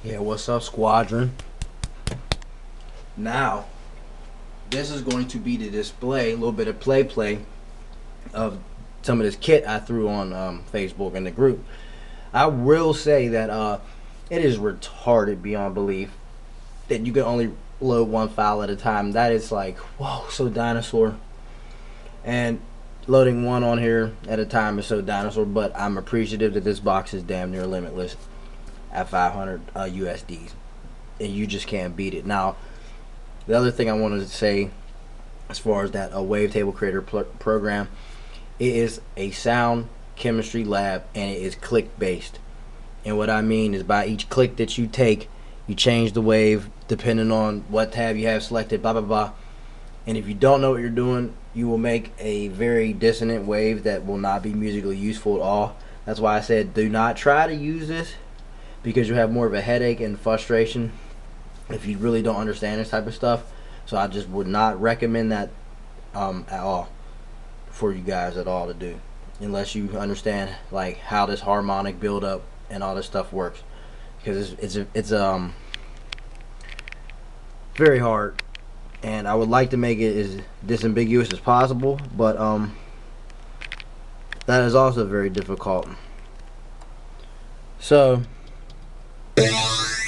Yeah, what's up, Squadron? Now, this is going to be the display, a little bit of play of some of this kit I threw on Facebook in the group. I will say that it is retarded beyond belief that you can only load one file at a time. That is like, whoa, so dinosaur. And loading one on here at a time is so dinosaur, but I'm appreciative that this box is damn near limitless at 500 USDs. And you just can't beat it. Now, the other thing I wanted to say as far as that Wavetable Creator program, it is a sound chemistry lab and it is click based. And what I mean is by each click that you take, you change the wave depending on what tab you have selected, blah blah blah. And if you don't know what you're doing, you will make a very dissonant wave that will not be musically useful at all. That's why I said do not try to use this, because you have more of a headache and frustration if you really don't understand this type of stuff. So I just would not recommend that at all for you guys at all to do, unless you understand like how this harmonic buildup and all this stuff works, because it's very hard, and I would like to make it as disambiguous as possible, but that is also very difficult. So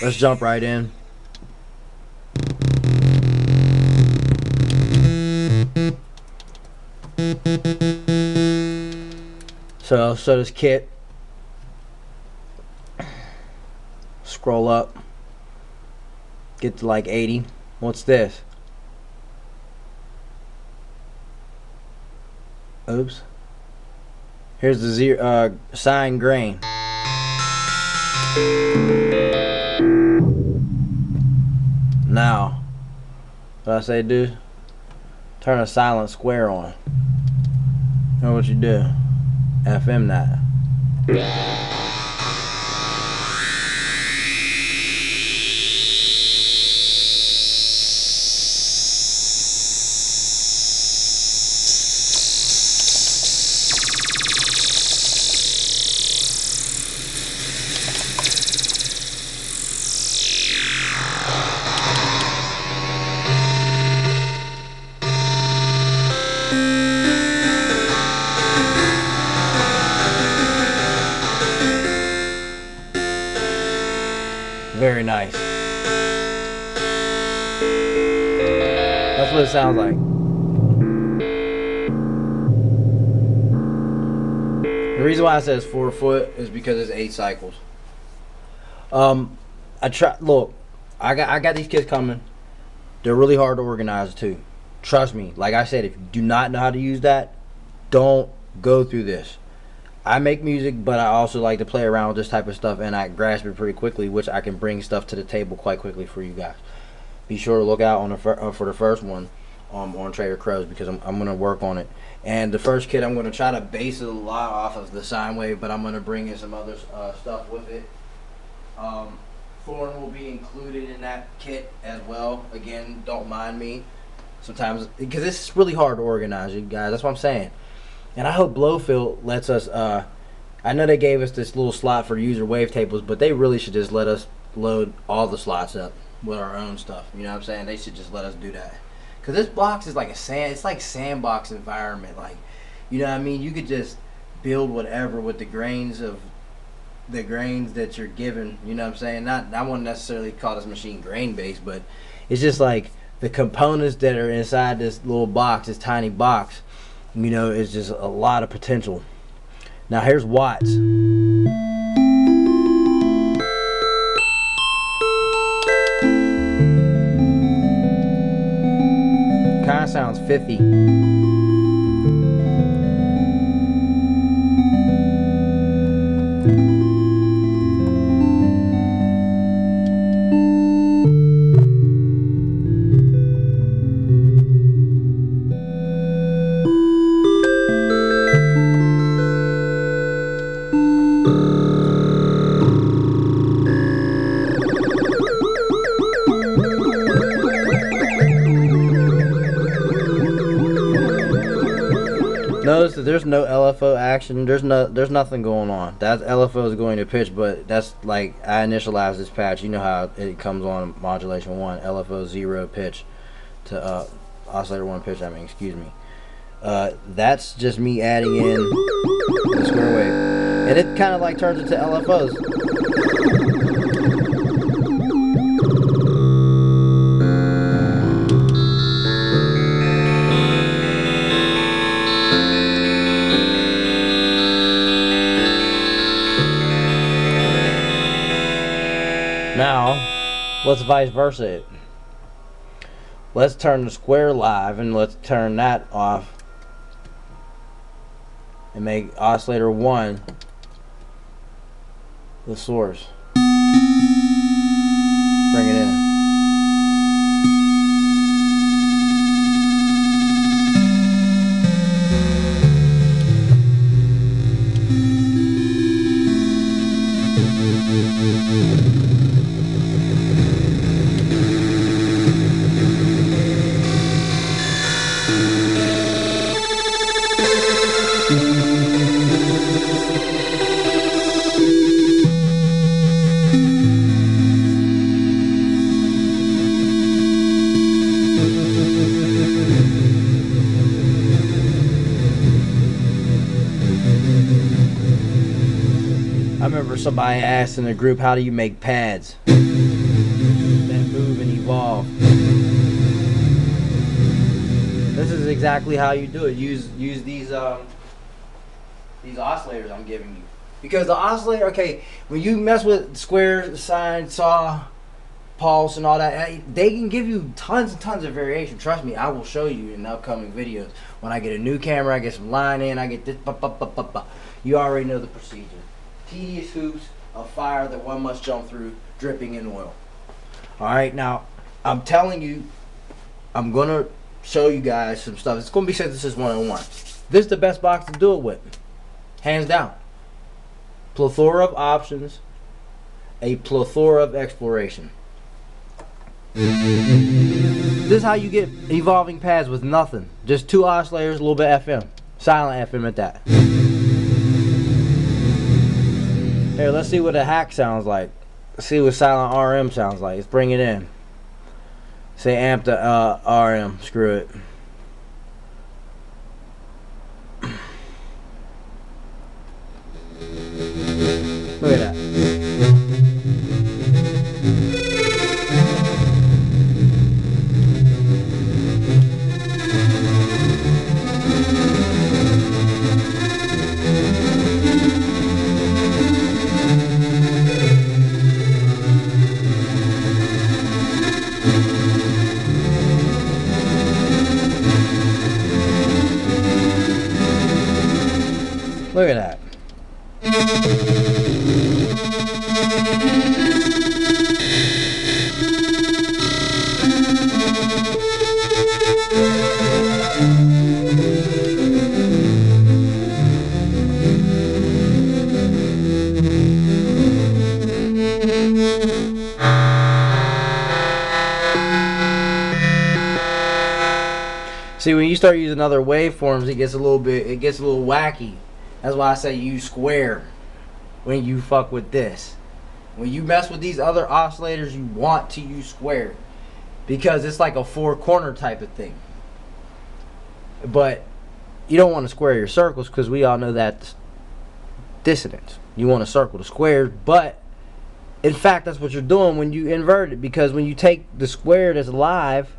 let's jump right in. So this kit, scroll up, get to like 80. What's this? Oops. Here's the zero sine grain. Now, what I say do? Turn a silent square on. You know what you do? FM that. Very nice. That's what it sounds like. The reason why I said it's 4 foot is because it's 8 cycles. Look, I got these kits coming. They're really hard to organize too. Trust me. Like I said, if you do not know how to use that, don't go through this. I make music, but I also like to play around with this type of stuff, and I grasp it pretty quickly, which I can bring stuff to the table quite quickly for you guys. Be sure to look out on for the first one on Trader Crows, because I'm going to work on it. And the first kit, I'm going to try to base it a lot off of the sine wave, but I'm going to bring in some other stuff with it. Thorn will be included in that kit as well. Again, don't mind me sometimes, because it's really hard to organize, you guys. That's what I'm saying. And I hope Blofeld lets us, I know they gave us this little slot for user wavetables, but they really should just let us load all the slots up with our own stuff. You know what I'm saying? They should just let us do that. Because this box is like it's like sandbox environment. Like, you know what I mean? You could just build whatever with the grains that you're given. You know what I'm saying? I wouldn't necessarily call this machine grain based, but it's just like the components that are inside this little box, this tiny box. You know, it's just a lot of potential. Now here's watts. Kind of sounds 50. there's no LFO action. There's nothing going on. That LFO is going to pitch, but that's like I initialized this patch. You know how it comes on modulation 1, LFO 0 pitch to oscillator 1 pitch. I mean, excuse me. That's just me adding in the square wave, and it kind of like turns into LFOs. Now, let's vice versa it. Let's turn the square live and let's turn that off and make oscillator 1 the source. Bring it in. I remember somebody asked in the group, how do you make pads that move and evolve? This is exactly how you do it. Use these oscillators I'm giving you. Because the oscillator, okay, when you mess with square, sine, saw, pulse, and all that, they can give you tons and tons of variation. Trust me, I will show you in upcoming videos. When I get a new camera, I get some line in, I get this, you already know the procedure. Tedious hoops of fire that one must jump through, dripping in oil. Alright, now, I'm telling you, I'm going to show you guys some stuff. It's going to be synthesis 101. This is the best box to do it with. Hands down. Plethora of options, a plethora of exploration. This is how you get evolving pads with nothing. Just 2 oscillators, a little bit FM. Silent FM at that. Here, let's see what a hack sounds like. Let's see what silent RM sounds like. Let's bring it in. Say amp to RM. Screw it. Look at that. Look at that. See, when you start using other waveforms, it gets a little wacky. That's why I say use square when you fuck with this. When you mess with these other oscillators, you want to use square because it's like a 4-corner type of thing. But you don't want to square your circles because we all know that's dissonance. You want to circle the squares, but in fact, that's what you're doing when you invert it, because when you take the square that's live,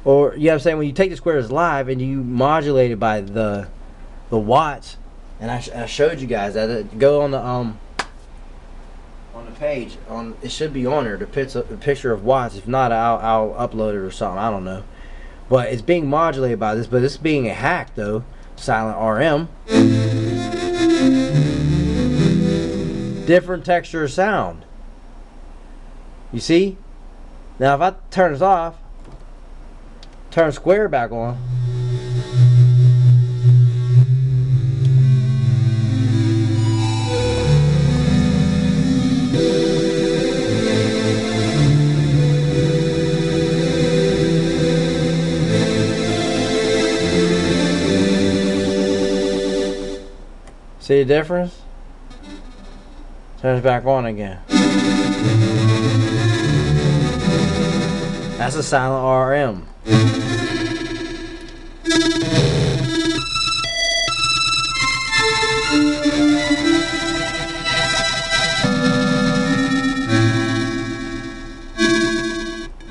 or you know what I'm saying, when you take the square as live and you modulate it by the watts, and I showed you guys that. Go on the page, it should be on there, the picture of watts. If not, I'll upload it or something, I don't know. But it's being modulated by this, but it's being a hack though. Silent RM, different texture of sound. You see? Now if I turn this off, turn square back on, See the difference? Turns back on again. That's a silent RM.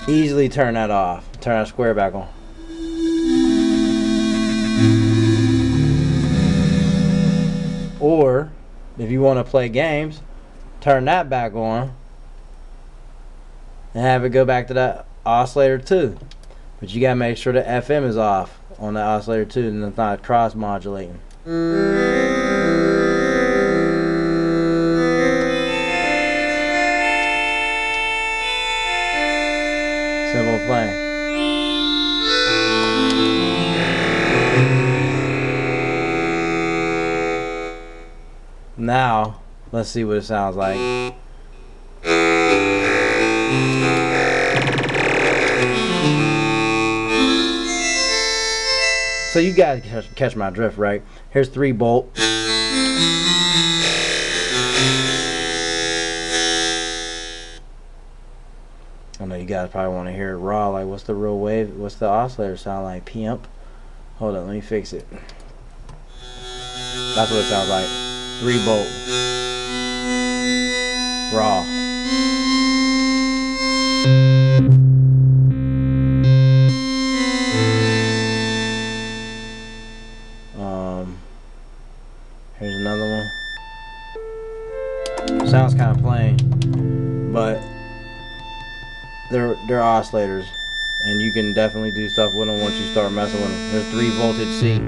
Easily turn that off. Turn that square back on. Or if you want to play games, turn that back on and have it go back to that oscillator too. But you gotta make sure the FM is off on the oscillator too, and it's not cross modulating. Simple playing. Now, let's see what it sounds like. So you guys catch my drift, right? Here's 3 volt. I know you guys probably want to hear it raw, like what's the real wave, what's the oscillator sound like? Pimp. Hold on, let me fix it. That's what it sounds like. 3 volt. Raw. Here's another one. Sounds kind of plain, but they're oscillators, and you can definitely do stuff with them once you start messing with them. There's 3 voltage C.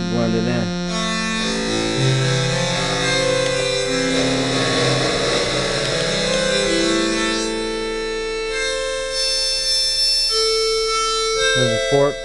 Blend it in. There's a fork.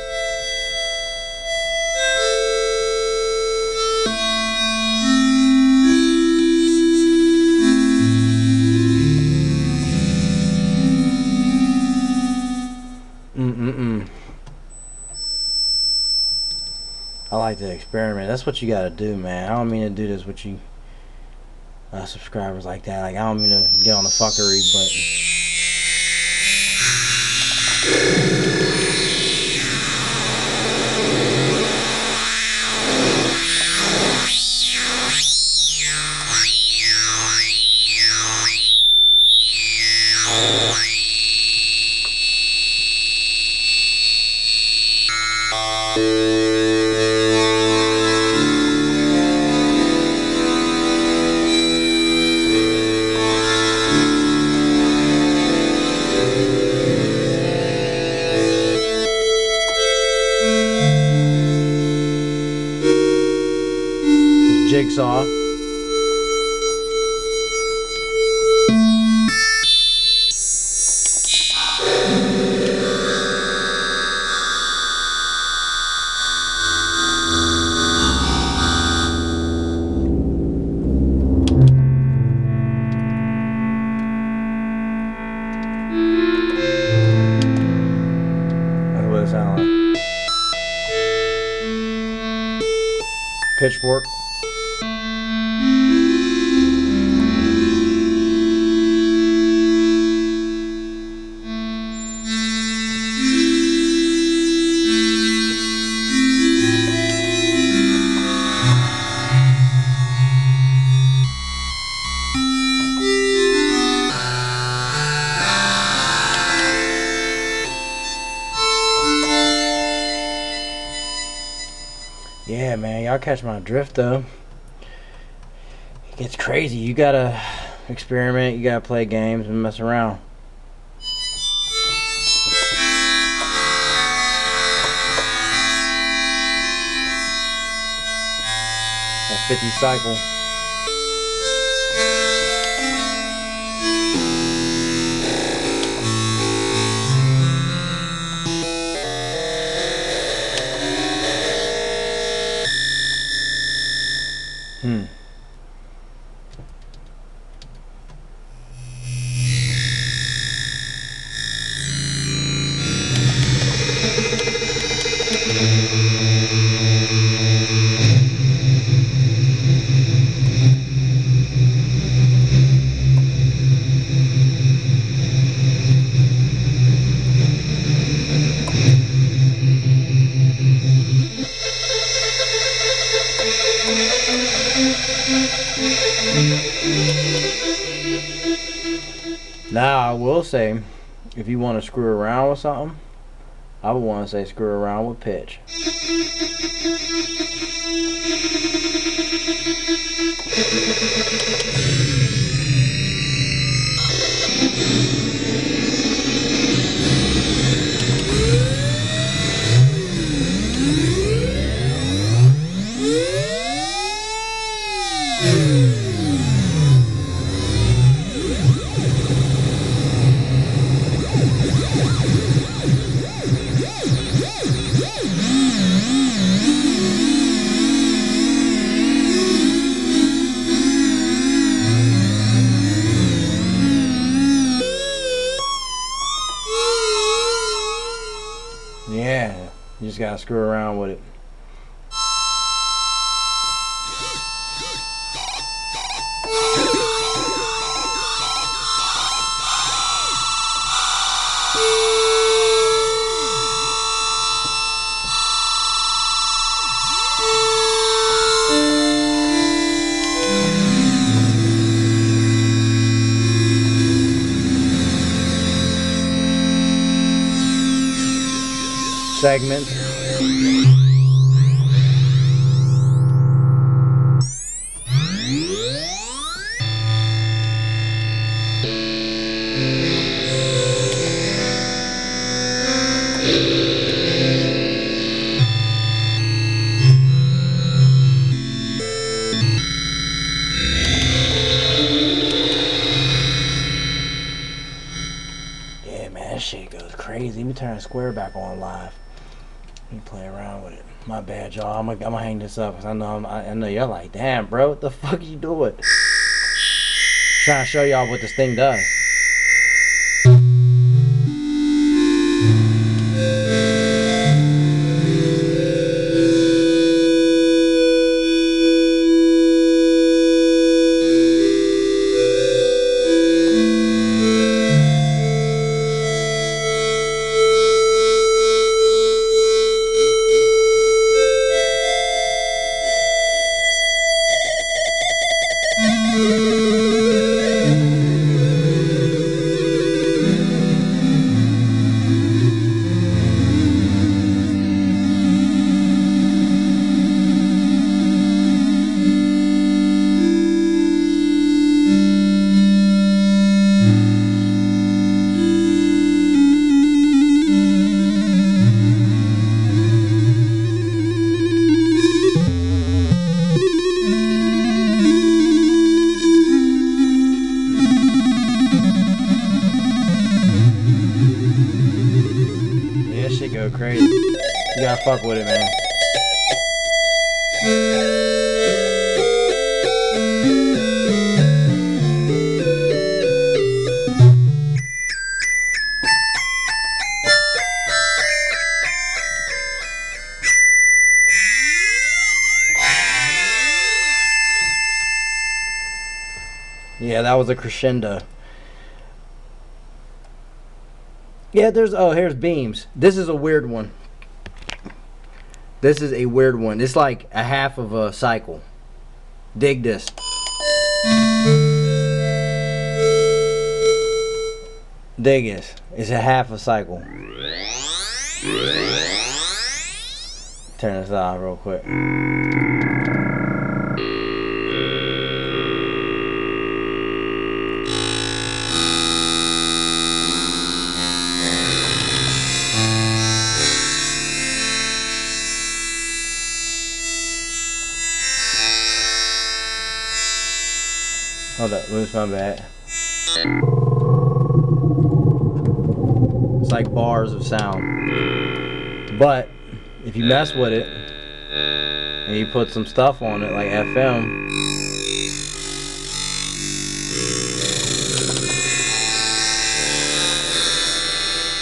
I like to experiment. That's what you gotta do, man. I don't mean to do this with you subscribers like that. Like, I don't mean to get on the fuckery, but jigsaw. That's what it sounds like. Pitchfork. Yeah, man, y'all catch my drift though. It gets crazy. You gotta experiment, you gotta play games and mess around. That 50 cycle. Now I will say, if you want to screw around with something, I would want to say screw around with pitch. Yeah, you just gotta screw around with it. Segments. Yeah, man, that shit goes crazy. Let me turn the square back on live. Let me play around with it. My bad, y'all. I'm gonna hang this up because I know you're like, damn, bro, what the fuck are you doing? Trying to show y'all what this thing does. Go crazy. You gotta fuck with it, man. Yeah, that was a crescendo. Yeah, here's beams. This is a weird one. This is a weird one. It's like a half of a cycle. Dig this. Dig this. It's a half a cycle. Turn this off real quick. Hold up, lose my bad. It's like bars of sound. But if you mess with it and you put some stuff on it like FM,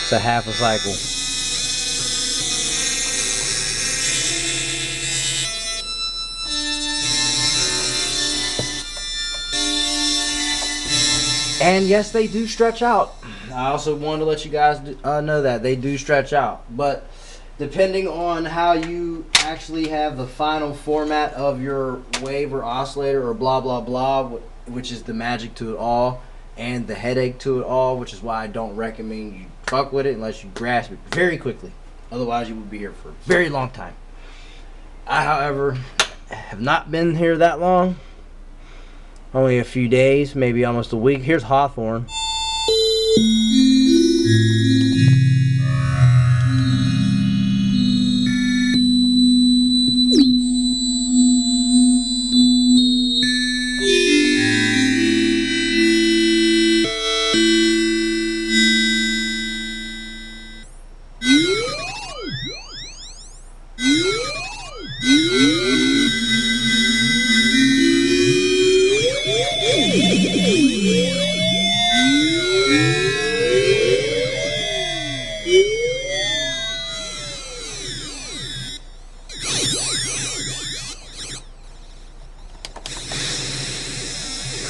it's a half a cycle. And yes, they do stretch out. I also wanted to let you guys know that they do stretch out. But depending on how you actually have the final format of your wave or oscillator or blah blah blah, which is the magic to it all, and the headache to it all, which is why I don't recommend you fuck with it unless you grasp it very quickly. Otherwise, you will be here for a very long time. I, however, have not been here that long. Only a few days, maybe almost a week. Here's Hawthorne.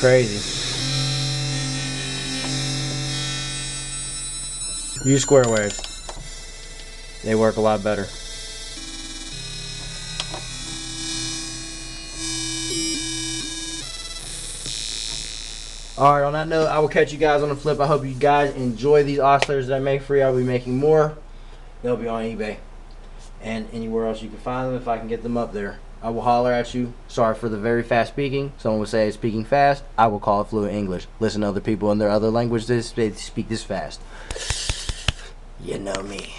Crazy. Use square waves. They work a lot better. Alright, on that note, I will catch you guys on the flip. I hope you guys enjoy these oscillators that I make for you. I'll be making more. They'll be on eBay and anywhere else you can find them if I can get them up there. I will holler at you. Sorry for the very fast speaking. Someone would say speaking fast. I will call it fluent English. Listen to other people in their other languages. They speak this fast. You know me.